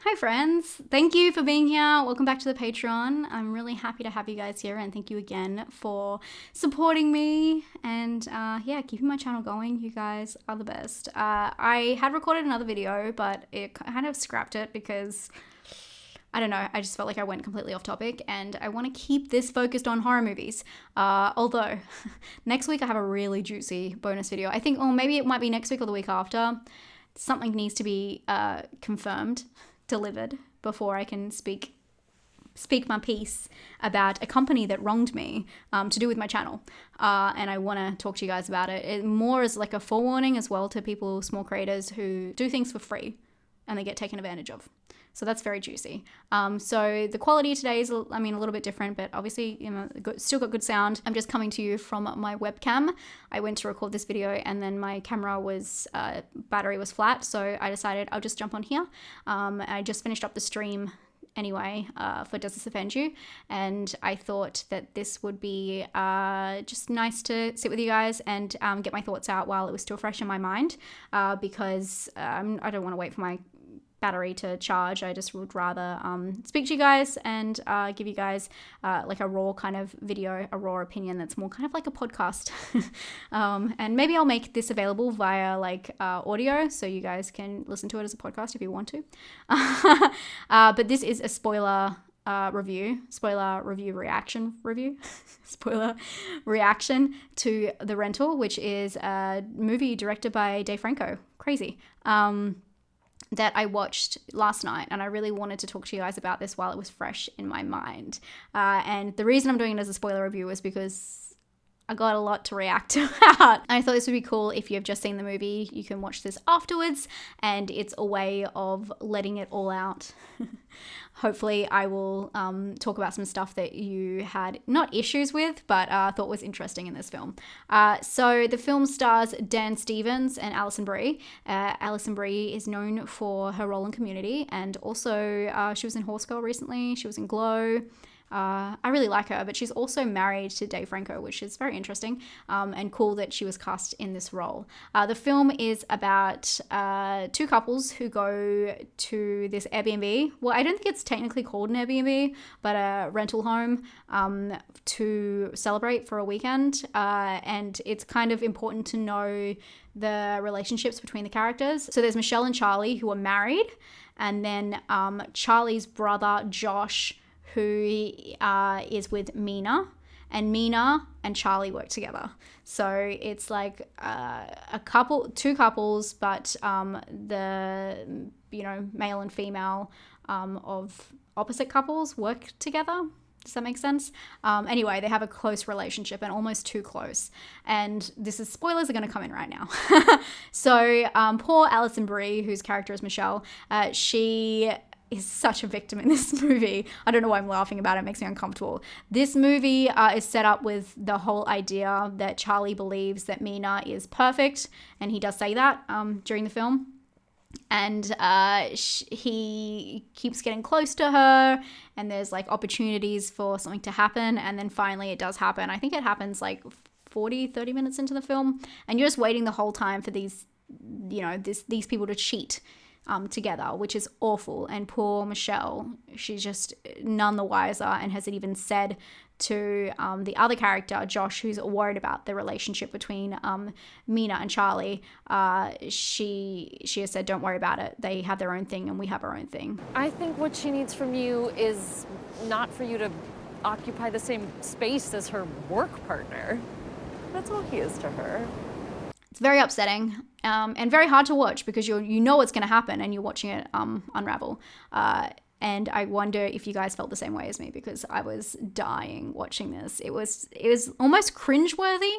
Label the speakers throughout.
Speaker 1: Hi friends, thank you for being here. Welcome back to the Patreon. I'm really happy to have you guys here and thank you again for supporting me and keeping my channel going. You guys are the best. I had recorded another video, but it kind of scrapped it because I don't know, I just felt like I went completely off topic and I want to keep this focused on horror movies. Although next week I have a really juicy bonus video. I think, or maybe it might be next week or the week after. Something needs to be confirmed, delivered, before I can speak my piece about a company that wronged me to do with my channel. And I want to talk to you guys about it. More as like a forewarning as well to people, small creators who do things for free and they get taken advantage of. So that's very juicy. So the quality today is, a little bit different, but obviously, still got good sound. I'm just coming to you from my webcam. I went to record this video and then my camera battery was flat. So I decided I'll just jump on here. I just finished up the stream anyway for Does This Offend You? And I thought that this would be just nice to sit with you guys and get my thoughts out while it was still fresh in my mind because I don't want to wait for my battery to charge. I just would rather speak to you guys and give you guys like a raw kind of video, a raw opinion that's more kind of like a podcast. And maybe I'll make this available via like audio so you guys can listen to it as a podcast if you want to. But this is a spoiler reaction to The Rental, which is a movie directed by Dave Franco. Crazy. That I watched last night, and I really wanted to talk to you guys about this while it was fresh in my mind. And the reason I'm doing it as a spoiler review is because I got a lot to react to. I thought this would be cool. If you have just seen the movie, you can watch this afterwards, and it's a way of letting it all out. Hopefully I will talk about some stuff that you had not issues with, but thought was interesting in this film. So the film stars Dan Stevens and Alison Brie. Alison Brie is known for her role in Community, and also she was in Horse Girl recently. She was in Glow. I really like her, but she's also married to Dave Franco, which is very interesting and cool that she was cast in this role. The film is about two couples who go to this Airbnb. Well, I don't think it's technically called an Airbnb, but a rental home to celebrate for a weekend. And it's kind of important to know the relationships between the characters. So there's Michelle and Charlie who are married, and then Charlie's brother, Josh, who is with Mina, and Mina and Charlie work together. So it's like two couples, but the male and female of opposite couples work together. Does that make sense? Anyway, they have a close relationship, and almost too close. And spoilers are going to come in right now. So poor Alison Brie, whose character is Michelle, she is such a victim in this movie. I don't know why I'm laughing about it. It makes me uncomfortable. This movie is set up with the whole idea that Charlie believes that Mina is perfect, and he does say that during the film. And he keeps getting close to her, and there's like opportunities for something to happen, and then finally it does happen. I think it happens like 30 minutes into the film, and you're just waiting the whole time for these people to cheat together, which is awful. And poor Michelle, she's just none the wiser and has even said to the other character, Josh, who's worried about the relationship between Mina and Charlie, she has said, don't worry about it. They have their own thing and we have our own thing.
Speaker 2: I think what she needs from you is not for you to occupy the same space as her work partner. That's all he is to her.
Speaker 1: It's very upsetting and very hard to watch because you know what's going to happen and you're watching it unravel. And I wonder if you guys felt the same way as me, because I was dying watching this. It was almost cringeworthy,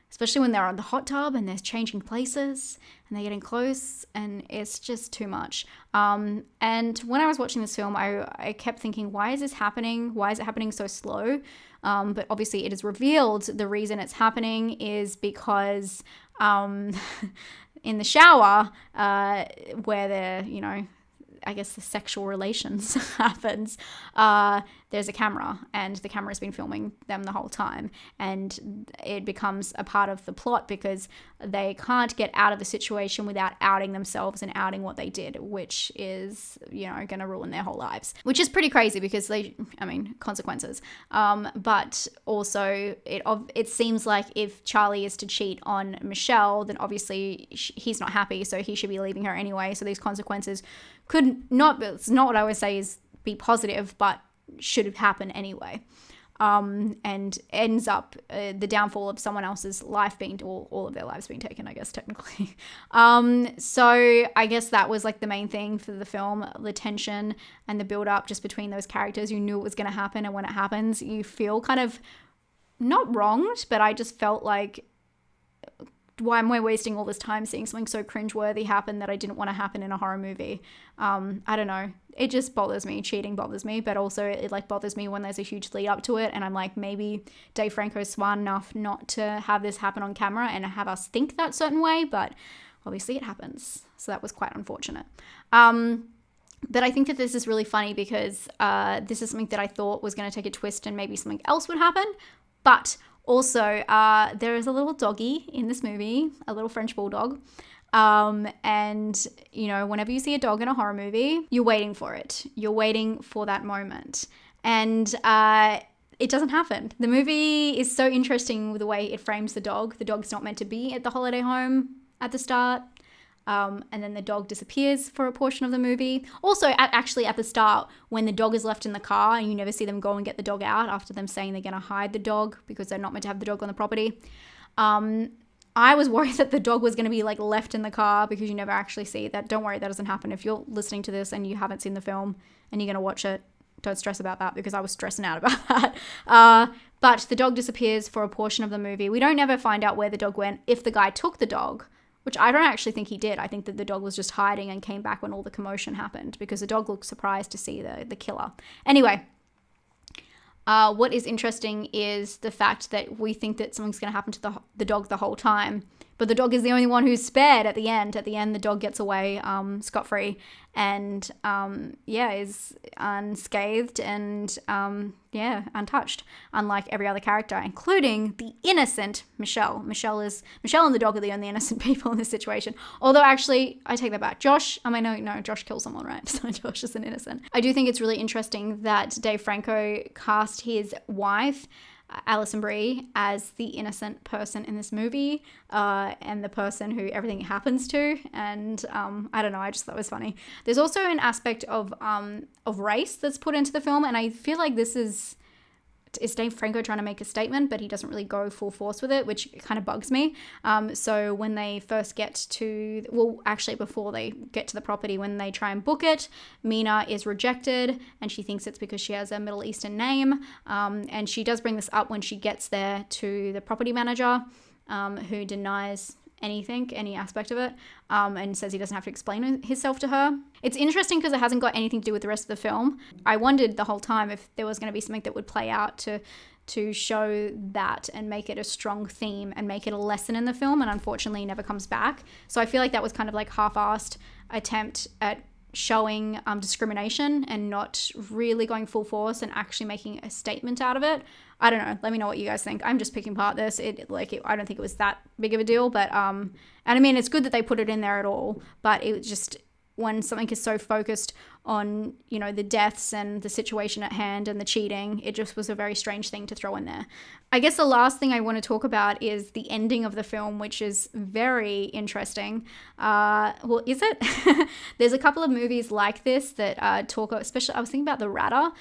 Speaker 1: especially when they're on the hot tub and they're changing places and they're getting close, and it's just too much. And when I was watching this film, I kept thinking, why is this happening? Why is it happening so slow? But obviously it is revealed the reason it's happening is because in the shower where they're, I guess the sexual relations happens, there's a camera, and the camera's been filming them the whole time, and it becomes a part of the plot because they can't get out of the situation without outing themselves and outing what they did, which is, going to ruin their whole lives, which is pretty crazy because consequences. But also it seems like if Charlie is to cheat on Michelle, then obviously he's not happy, so he should be leaving her anyway. So these consequences could not, it's not what I would say is be positive, but should happen anyway. And ends up the downfall of someone else's life being, or all of their lives being taken, I guess, technically. So I guess that was like the main thing for the film, the tension and the build up just between those characters. You knew it was going to happen, and when it happens, you feel kind of not wronged, but I just felt like, why am I wasting all this time seeing something so cringeworthy happen that I didn't want to happen in a horror movie? I don't know. It just bothers me. Cheating bothers me, but also it like bothers me when there's a huge lead up to it, and I'm like, maybe Dave Franco's smart enough not to have this happen on camera and have us think that certain way, but obviously it happens. So that was quite unfortunate. But I think that this is really funny because this is something that I thought was going to take a twist and maybe something else would happen, but also, there is a little doggy in this movie, a little French bulldog. And, whenever you see a dog in a horror movie, you're waiting for it. You're waiting for that moment. And it doesn't happen. The movie is so interesting with the way it frames the dog. The dog's not meant to be at the holiday home at the start. And then the dog disappears for a portion of the movie. Also, actually at the start, when the dog is left in the car and you never see them go and get the dog out after them saying they're going to hide the dog because they're not meant to have the dog on the property. I was worried that the dog was going to be like left in the car because you never actually see that. Don't worry, that doesn't happen. If you're listening to this and you haven't seen the film and you're going to watch it, don't stress about that because I was stressing out about that. But the dog disappears for a portion of the movie. We don't ever find out where the dog went, if the guy took the dog, which I don't actually think he did. I think that the dog was just hiding and came back when all the commotion happened because the dog looked surprised to see the killer. Anyway, what is interesting is the fact that we think that something's going to happen to the dog the whole time, but the dog is the only one who's spared at the end. At the end, the dog gets away scot-free and, is unscathed and, untouched, unlike every other character, including the innocent Michelle. Michelle and the dog are the only innocent people in this situation. Although, actually, I take that back. Josh kills someone, right? So Josh isn't innocent. I do think it's really interesting that Dave Franco cast his wife, Alison Brie, as the innocent person in this movie, and the person who everything happens to. And I don't know, I just thought it was funny. There's also an aspect of race that's put into the film, and I feel like this is Dave Franco trying to make a statement, but he doesn't really go full force with it, which kind of bugs me. So when they first before they get to the property, when they try and book it, Mina is rejected, and she thinks it's because she has a Middle Eastern name. And she does bring this up when she gets there to the property manager, who denies any aspect of it, and says he doesn't have to explain himself to her. It's interesting because it hasn't got anything to do with the rest of the film. I wondered the whole time if there was going to be something that would play out to show that and make it a strong theme and make it a lesson in the film, and unfortunately never comes back. So I feel like that was kind of like half-assed attempt at showing discrimination and not really going full force and actually making a statement out of it. I don't know. Let me know what you guys think. I'm just picking apart this. I don't think it was that big of a deal, but and I mean, it's good that they put it in there at all, but it was just, when something is so focused on, the deaths and the situation at hand and the cheating, it just was a very strange thing to throw in there. I guess the last thing I want to talk about is the ending of the film, which is very interesting. Well, is it? There's a couple of movies like this that talk, especially, I was thinking about The Ratter,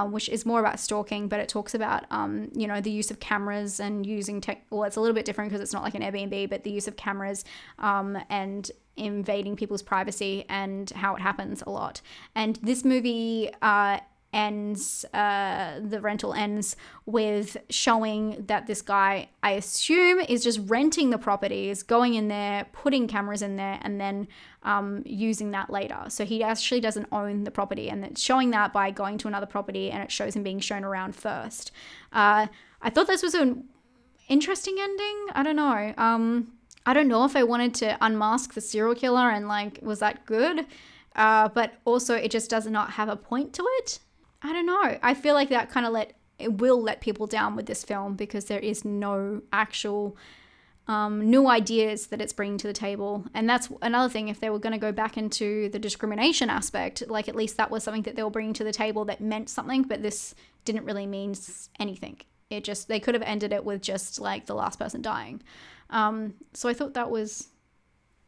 Speaker 1: which is more about stalking, but it talks about, the use of cameras and using well, it's a little bit different because it's not like an Airbnb, but the use of cameras and invading people's privacy and how it happens a lot. And this movie the rental ends with showing that this guy, I assume, is just renting the properties, going in there, putting cameras in there, and then using that later. So he actually doesn't own the property, and it's showing that by going to another property, and it shows him being shown around first. I thought this was an interesting ending. I don't know. I don't know if I wanted to unmask the serial killer and was that good? but also it just does not have a point to it. I don't know. I feel like that kind of it will let people down with this film because there is no actual new ideas that it's bringing to the table. And that's another thing. If they were going to go back into the discrimination aspect, like at least that was something that they were bringing to the table that meant something, but this didn't really mean anything. They could have ended it with just like the last person dying. So I thought that was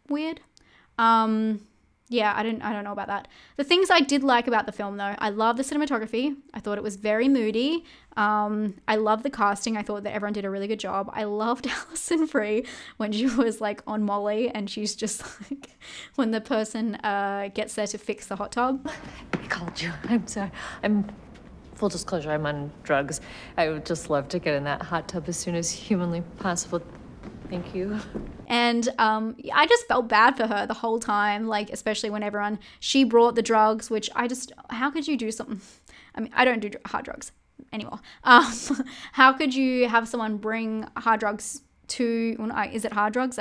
Speaker 1: weird. Yeah, I don't know about that. The things I did like about the film, though, I love the cinematography. I thought it was very moody. I love the casting. I thought that everyone did a really good job. I loved Alison Brie when she was like on Molly, and she's just like when the person gets there to fix the hot tub.
Speaker 2: I called you. I'm sorry. Full disclosure, I'm on drugs. I would just love to get in that hot tub as soon as humanly possible. Thank you.
Speaker 1: And I just felt bad for her the whole time, like especially when she brought the drugs, which how could you do something? I mean, I don't do hard drugs anymore. How could you have someone bring hard drugs is it hard drugs?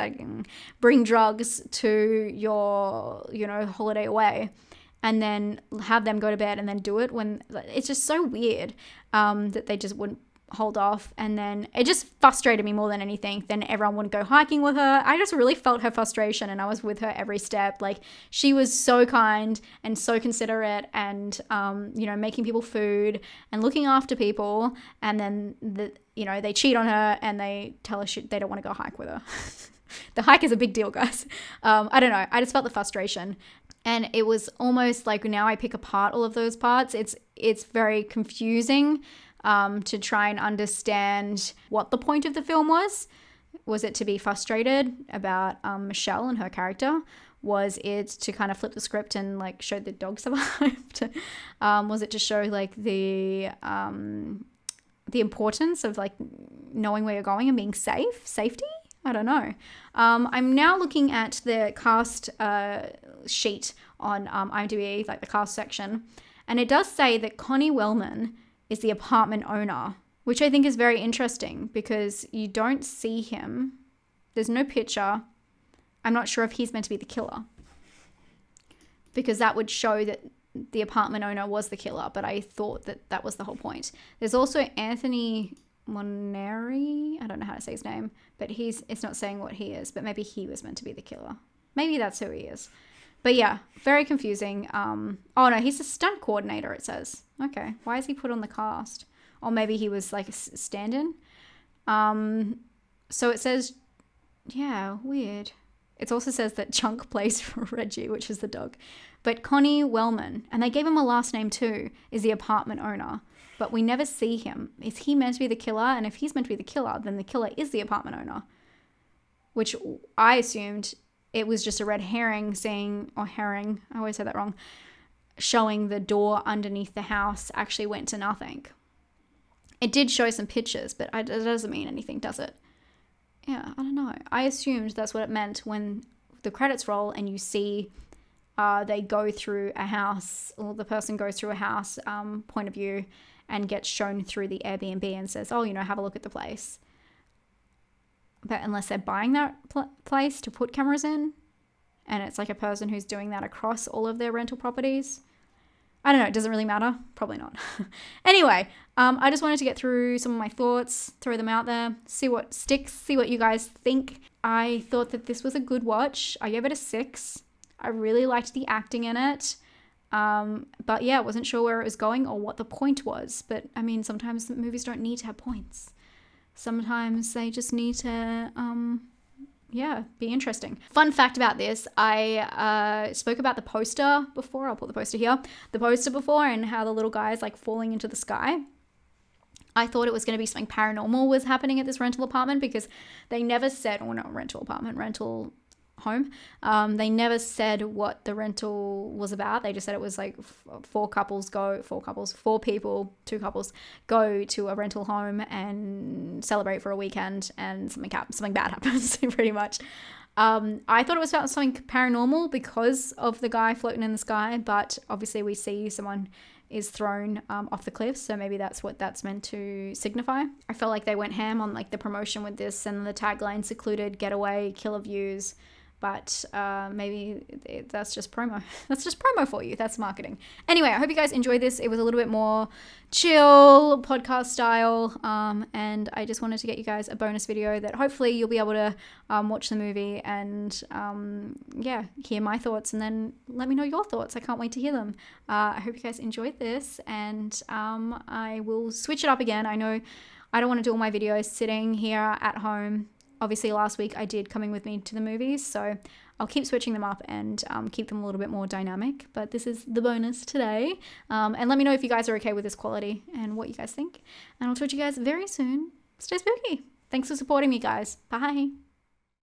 Speaker 1: Bring drugs to your, holiday away and then have them go to bed and then do it when it's just so weird that they just wouldn't hold off. And then it just frustrated me more than anything. Then everyone wouldn't go hiking with her. I just really felt her frustration, and I was with her every step. Like, she was so kind and so considerate and making people food and looking after people, and then they cheat on her and they tell her they don't want to go hike with her. The hike is a big deal, guys. I don't know, I just felt the frustration, and it was almost like now I pick apart all of those parts. It's very confusing to try and understand what the point of the film was. Was it to be frustrated about Michelle and her character? Was it to kind of flip the script and like show the dog survived? Was it to show like the importance of like knowing where you're going and being safety? I don't know. I'm now looking at the cast sheet on IMDb, like the cast section, and it does say that Connie Wellman is the apartment owner, which I think is very interesting because you don't see him. There's no picture. I'm not sure if he's meant to be the killer, because that would show that the apartment owner was the killer, but I thought that was the whole point. There's also Anthony Moneri. I don't know how to say his name, but it's not saying what he is, but maybe he was meant to be the killer. Maybe that's who he is. But yeah, very confusing. Oh no, he's a stunt coordinator, it says. Okay, why is he put on the cast? Or maybe he was like a stand-in. So it says, yeah, weird. It also says that Chunk plays for Reggie, which is the dog. But Connie Wellman, and they gave him a last name too, is the apartment owner. But we never see him. Is he meant to be the killer? And if he's meant to be the killer, then the killer is the apartment owner. Which I assumed it was just a red herring I always say that wrong, showing the door underneath the house actually went to nothing. It did show some pictures, but it doesn't mean anything, does it? Yeah, I don't know. I assumed that's what it meant when the credits roll and you see they go through a house, or the person goes through a house point of view and gets shown through the Airbnb and says, oh, have a look at the place. But unless they're buying that place to put cameras in, and it's like a person who's doing that across all of their rental properties, I don't know. It doesn't really matter. Probably not. Anyway, I just wanted to get through some of my thoughts, throw them out there, see what sticks, see what you guys think. I thought that this was a good watch. I gave it a 6. I really liked the acting in it. But yeah, I wasn't sure where it was going or what the point was. But I mean, sometimes movies don't need to have points. Sometimes they just need to, be interesting. Fun fact about this, I spoke about the poster before. I'll put the poster here. The poster before, and how the little guy is like falling into the sky. I thought it was going to be something paranormal was happening at this rental apartment, because they never said, or not rental apartment, rental home. They never said what the rental was about. They just said it was like four people, 2 couples go to a rental home and celebrate for a weekend, and something bad happens pretty much. I thought it was about something paranormal because of the guy floating in the sky, but obviously we see someone is thrown off the cliff, so maybe that's what that's meant to signify. I felt like they went ham on like the promotion with this, and the tagline: secluded, getaway, killer views. but maybe that's just promo. That's just promo for you. That's marketing. Anyway, I hope you guys enjoyed this. It was a little bit more chill podcast style, and I just wanted to get you guys a bonus video that hopefully you'll be able to watch the movie and hear my thoughts, and then let me know your thoughts. I can't wait to hear them. I hope you guys enjoyed this, and I will switch it up again. I know I don't want to do all my videos sitting here at home. Obviously, last week I did Coming With Me to the movies, so I'll keep switching them up and keep them a little bit more dynamic. But this is the bonus today. And let me know if you guys are okay with this quality and what you guys think. And I'll talk to you guys very soon. Stay spooky. Thanks for supporting me, guys. Bye.